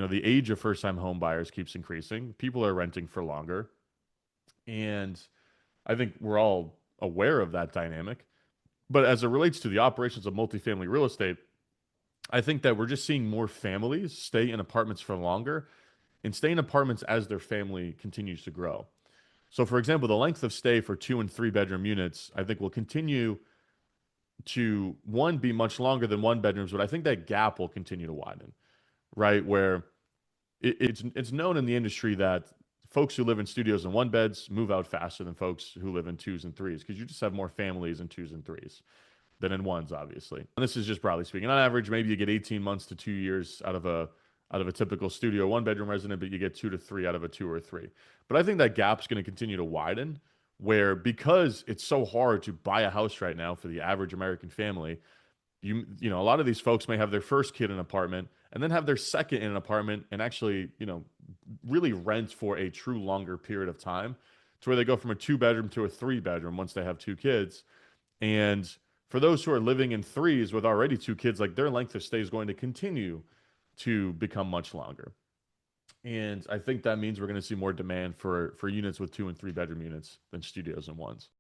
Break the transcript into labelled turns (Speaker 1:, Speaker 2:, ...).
Speaker 1: the age of first-time home buyers keeps increasing. People are renting for longer, and I think we're all aware of that dynamic. But as it relates to the operations of multifamily real estate, I think that we're just seeing more families stay in apartments for longer and stay in apartments as their family continues to grow. So, for example, the length of stay for 2 and 3 bedroom units, I think, will continue to one be much longer than one bedrooms, but I think that gap will continue to widen, right? Where it's known in the industry that folks who live in studios and one beds move out faster than folks who live in twos and threes because you just have more families in twos and threes than in ones, obviously. And this is just broadly speaking. On average, maybe you get 18 months to 2 years out of a typical studio one bedroom resident, but you get 2 to 3 out of a two or three. But I think that gap's going to continue to widen where because it's so hard to buy a house right now for the average American family, a lot of these folks may have their first kid in an apartment and then have their second in an apartment and actually, really rent for a true longer period of time to where they go from a 2 bedroom to a 3 bedroom once they have two kids. And for those who are living in threes with already two kids, like their length of stay is going to continue to become much longer. And I think that means we're going to see more demand for units with 2 and 3 bedroom units than studios and ones.